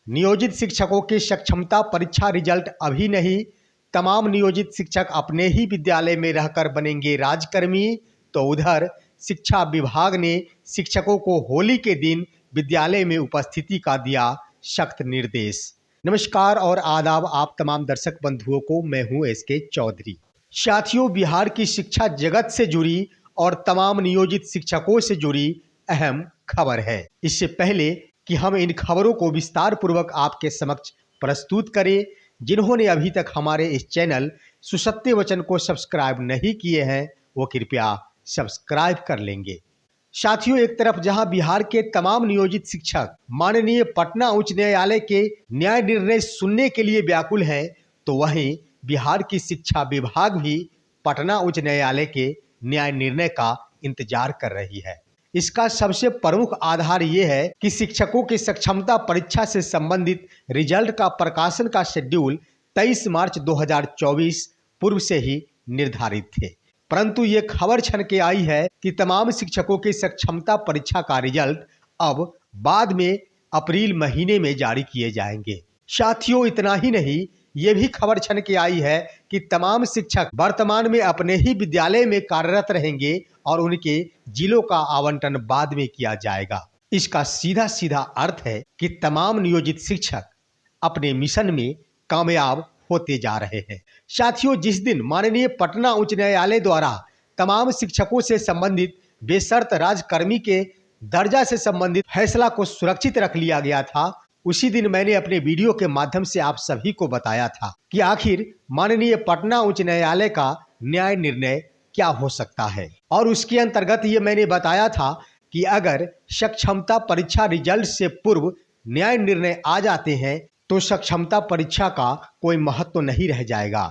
नियोजित शिक्षकों के सक्षमता परीक्षा रिजल्ट अभी नहीं, तमाम नियोजित शिक्षक अपने ही विद्यालय में रहकर बनेंगे राजकर्मी। तो उधर शिक्षा विभाग ने शिक्षकों को होली के दिन विद्यालय में उपस्थिति का दिया सख्त निर्देश। नमस्कार और आदाब आप तमाम दर्शक बंधुओं को, मैं हूं एसके चौधरी। साथियों, बिहार की शिक्षा जगत से जुड़ी और तमाम नियोजित शिक्षकों से जुड़ी अहम खबर है। इससे पहले कि हम इन खबरों को विस्तार पूर्वक आपके समक्ष प्रस्तुत करें, जिन्होंने अभी तक हमारे इस चैनल सुसत्य वचन को सब्सक्राइब नहीं किए हैं वो कृपया सब्सक्राइब कर लेंगे। साथियों, एक तरफ जहां बिहार के तमाम नियोजित शिक्षक माननीय पटना उच्च न्यायालय के न्याय निर्णय सुनने के लिए व्याकुल हैं, तो वहीं बिहार की शिक्षा विभाग भी पटना उच्च न्यायालय के न्याय निर्णय का इंतजार कर रही है। इसका सबसे प्रमुख आधार ये है कि शिक्षकों की सक्षमता परीक्षा से संबंधित रिजल्ट का प्रकाशन का शेड्यूल 23 मार्च 2024 पूर्व से ही निर्धारित थे, परंतु ये खबर छन के आई है कि तमाम शिक्षकों की सक्षमता परीक्षा का रिजल्ट अब बाद में अप्रैल महीने में जारी किए जाएंगे। साथियों, इतना ही नहीं, ये भी खबर छन के आई है कि तमाम शिक्षक वर्तमान में अपने ही विद्यालय में कार्यरत रहेंगे और उनके जिलों का आवंटन बाद में किया जाएगा। इसका सीधा सीधा अर्थ है कि तमाम नियोजित शिक्षक अपने मिशन में कामयाब होते जा रहे हैं। साथियों, जिस दिन माननीय पटना उच्च न्यायालय द्वारा तमाम शिक्षकों से संबंधित बेशर्त राजकर्मी के दर्जा से संबंधित फैसला को सुरक्षित रख लिया गया था, उसी दिन मैंने अपने वीडियो के माध्यम से आप सभी को बताया था कि आखिर माननीय पटना उच्च न्यायालय का न्याय निर्णय क्या हो सकता है। और उसके अंतर्गत ये मैंने बताया था कि अगर सक्षमता परीक्षा रिजल्ट से पूर्व न्याय निर्णय आ जाते हैं तो सक्षमता परीक्षा का कोई महत्व नहीं रह जाएगा।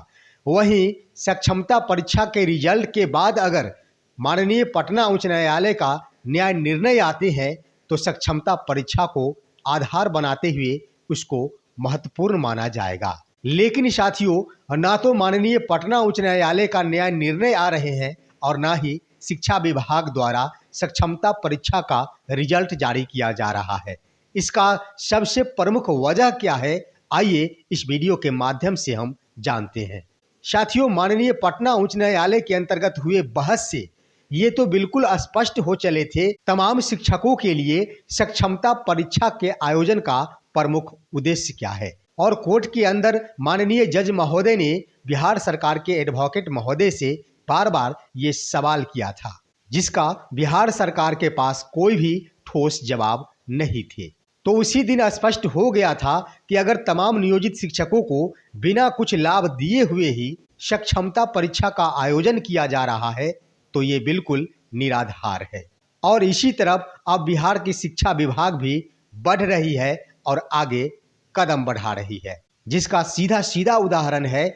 वहीं सक्षमता परीक्षा के रिजल्ट के बाद अगर माननीय पटना उच्च न्यायालय का न्याय निर्णय आते हैं तो सक्षमता परीक्षा को आधार बनाते हुए उसको महत्वपूर्ण माना जाएगा। लेकिन साथियों, ना तो माननीय पटना उच्च न्यायालय का न्याय निर्णय आ रहे हैं और ना ही शिक्षा विभाग द्वारा सक्षमता परीक्षा का रिजल्ट जारी किया जा रहा है। इसका सबसे प्रमुख वजह क्या है, आइए इस वीडियो के माध्यम से हम जानते हैं। साथियों, माननीय पटना उच्च न्यायालय के अंतर्गत हुए बहस से ये तो बिल्कुल स्पष्ट हो चले थे तमाम शिक्षकों के लिए सक्षमता परीक्षा के आयोजन का प्रमुख उद्देश्य क्या है। और कोर्ट के अंदर माननीय जज महोदय ने बिहार सरकार के एडवोकेट महोदय से बार बार ये सवाल किया था, जिसका बिहार सरकार के पास कोई भी ठोस जवाब नहीं थे। तो उसी दिन स्पष्ट हो गया था कि अगर तमाम नियोजित शिक्षकों को बिना कुछ लाभ दिए हुए ही सक्षमता परीक्षा का आयोजन किया जा रहा है तो ये बिल्कुल निराधार है। और इसी तरफ अब बिहार की शिक्षा विभाग भी बढ़ रही है और आगे कदम बढ़ा रही है, जिसका सीधा सीधा उदाहरण है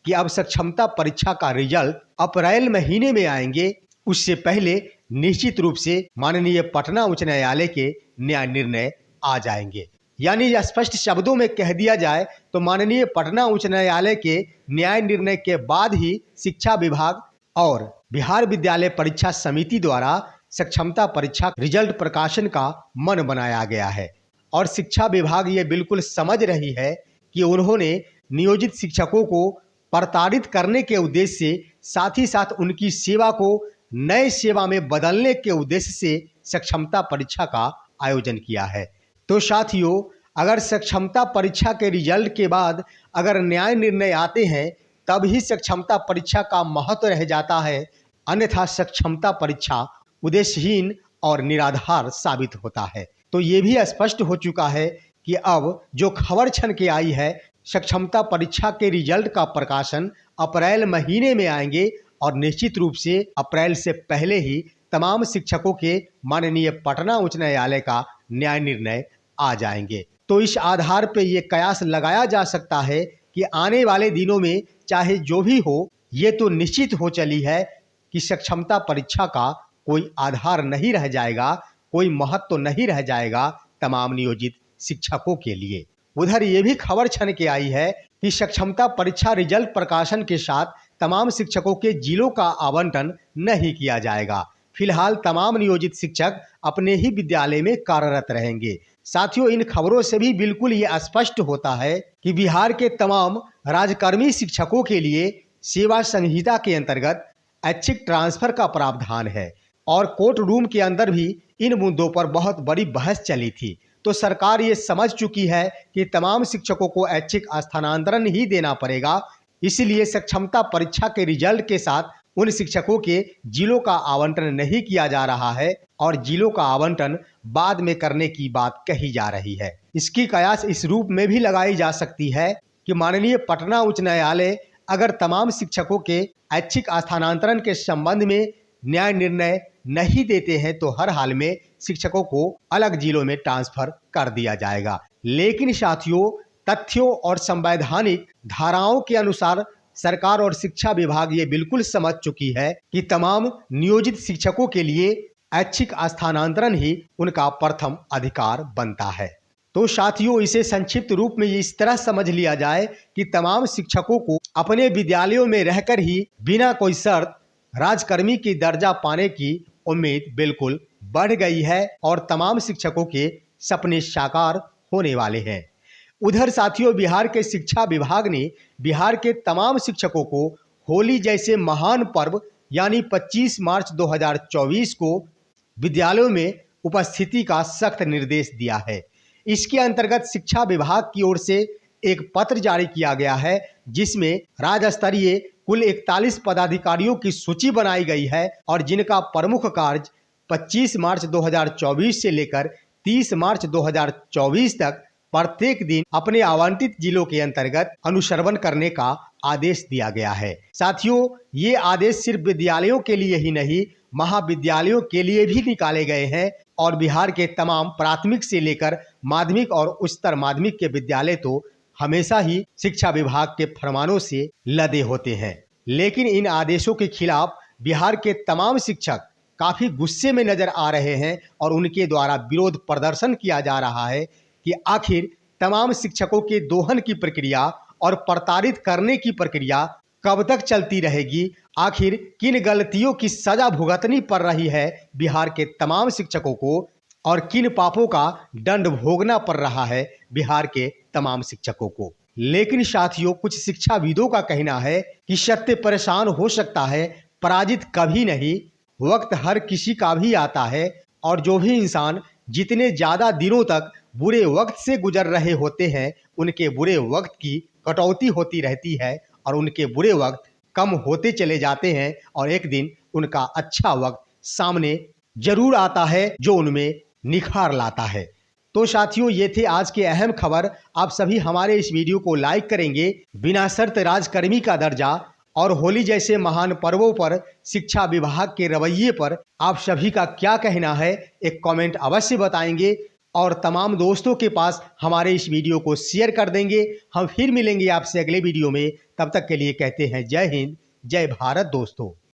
कि अब सक्षमता परीक्षा का रिजल्ट अप्रैल महीने में आएंगे। उससे पहले निश्चित रूप से माननीय पटना उच्च न्यायालय के न्याय निर्णय आ जाएंगे। यानी स्पष्ट शब्दों में कह दिया जाए तो माननीय पटना उच्च न्यायालय के न्याय निर्णय के बाद ही शिक्षा विभाग और बिहार विद्यालय परीक्षा समिति द्वारा सक्षमता परीक्षा रिजल्ट प्रकाशन का मन बनाया गया है। और शिक्षा विभाग ये बिल्कुल समझ रही है कि उन्होंने नियोजित शिक्षकों को प्रताड़ित करने के उद्देश्य से, साथ ही साथ उनकी सेवा को नए सेवा में बदलने के उद्देश्य से सक्षमता परीक्षा का आयोजन किया है। तो साथियों, अगर सक्षमता परीक्षा के रिजल्ट के बाद अगर न्याय निर्णय आते हैं तब ही सक्षमता परीक्षा का महत्व रह जाता है, अन्यथा सक्षमता परीक्षा उद्देश्यहीन और निराधार साबित होता है। तो ये भी स्पष्ट हो चुका है कि अब जो खबर छन के आई है, सक्षमता परीक्षा के रिजल्ट का प्रकाशन अप्रैल महीने में आएंगे और निश्चित रूप से अप्रैल से पहले ही तमाम शिक्षकों के माननीय पटना उच्च न्यायालय का न्याय निर्णय आ जाएंगे। तो इस आधार पर यह कयास लगाया जा सकता है कि आने वाले दिनों में चाहे जो भी हो, ये तो निश्चित हो चली है कि सक्षमता परीक्षा का कोई आधार नहीं रह जाएगा, कोई महत्व नहीं रह जाएगा तमाम नियोजित शिक्षकों के लिए। उधर ये भी खबर छन के आई है कि सक्षमता परीक्षा रिजल्ट प्रकाशन के साथ तमाम शिक्षकों के जिलों का आवंटन नहीं किया जाएगा। फिलहाल तमाम नियोजित शिक्षक अपने ही विद्यालय में कार्यरत रहेंगे। साथियों, इन खबरों से भी बिल्कुल ये स्पष्ट होता है कि बिहार के तमाम राजकर्मी शिक्षकों के लिए सेवा संहिता के अंतर्गत ऐच्छिक ट्रांसफर का प्रावधान है और कोर्ट रूम के अंदर भी इन मुद्दों पर बहुत बड़ी बहस चली थी। तो सरकार ये समझ चुकी है कि तमाम शिक्षकों को ऐच्छिक स्थानांतरण ही देना पड़ेगा, इसलिए सक्षमता परीक्षा के रिजल्ट के साथ उन शिक्षकों के जिलों का आवंटन नहीं किया जा रहा है और जिलों का आवंटन बाद में करने की बात कही जा रही है। इसकी कयास इस रूप में भी लगाई जा सकती है कि माननीय पटना उच्च न्यायालय अगर तमाम शिक्षकों के ऐच्छिक स्थानांतरण के संबंध में न्याय निर्णय नहीं देते हैं तो हर हाल में शिक्षकों को अलग जिलों में ट्रांसफर कर दिया जाएगा। लेकिन साथियों, तथ्यों और संवैधानिक धाराओं के अनुसार सरकार और शिक्षा विभाग ये बिल्कुल समझ चुकी है कि तमाम नियोजित शिक्षकों के लिए ऐच्छिक स्थानांतरण ही उनका प्रथम अधिकार बनता है। तो साथियों, इसे संक्षिप्त रूप में इस तरह समझ लिया जाए कि तमाम शिक्षकों को अपने विद्यालयों में रहकर ही बिना कोई शर्त राजकर्मी की दर्जा पाने की उम्मीद बिल्कुल बढ़ गई है और तमाम शिक्षकों के सपने साकार होने वाले हैं। उधर साथियों, बिहार के शिक्षा विभाग ने बिहार के तमाम शिक्षकों को होली जैसे महान पर्व यानी 25 मार्च 2024 को विद्यालयों में उपस्थिति का सख्त निर्देश दिया है। इसके अंतर्गत शिक्षा विभाग की ओर से एक पत्र जारी किया गया है जिसमें राज्य स्तरीय कुल 41 पदाधिकारियों की सूची बनाई गई है और जिनका प्रमुख कार्य 25 मार्च 2024 से लेकर 30 मार्च 2024 तक प्रत्येक दिन अपने आवंटित जिलों के अंतर्गत अनुश्रवण करने का आदेश दिया गया है। साथियों, ये आदेश सिर्फ विद्यालयों के लिए ही नहीं, महाविद्यालयों के लिए भी निकाले गए हैं और बिहार के तमाम प्राथमिक से लेकर माध्यमिक और उच्चतर माध्यमिक के विद्यालय तो हमेशा ही शिक्षा विभाग के फरमानों से लदे होते हैं। लेकिन इन आदेशों के खिलाफ बिहार के तमाम शिक्षक काफी गुस्से में नजर आ रहे हैं और उनके द्वारा विरोध प्रदर्शन किया जा रहा है कि आखिर तमाम शिक्षकों के दोहन की प्रक्रिया और प्रताड़ित करने की प्रक्रिया कब तक चलती रहेगी। आखिर किन गलतियों की सजा भुगतनी पड़ रही है बिहार के तमाम शिक्षकों को और किन पापों का दंड भोगना पड़ रहा है बिहार के तमाम शिक्षकों को। लेकिन साथियों, कुछ शिक्षाविदों का कहना है कि सत्य परेशान हो सकता है, पराजित कभी नहीं। वक्त हर किसी का भी आता है और जो भी इंसान जितने ज्यादा दिनों तक बुरे वक्त से गुजर रहे होते हैं उनके बुरे वक्त की कटौती होती रहती है और उनके बुरे वक्त कम होते चले जाते हैं और एक दिन उनका अच्छा वक्त सामने जरूर आता है जो उनमें निखार लाता है। तो साथियों, ये थे आज के अहम खबर। आप सभी हमारे इस वीडियो को लाइक करेंगे। बिना शर्त राजकर्मी का दर्जा और होली जैसे महान पर्वों पर शिक्षा विभाग के रवैये पर आप सभी का क्या कहना है, एक कमेंट अवश्य बताएंगे और तमाम दोस्तों के पास हमारे इस वीडियो को शेयर कर देंगे। हम फिर मिलेंगे आपसे अगले वीडियो में। तब तक के लिए कहते हैं जय हिंद, जय भारत दोस्तों।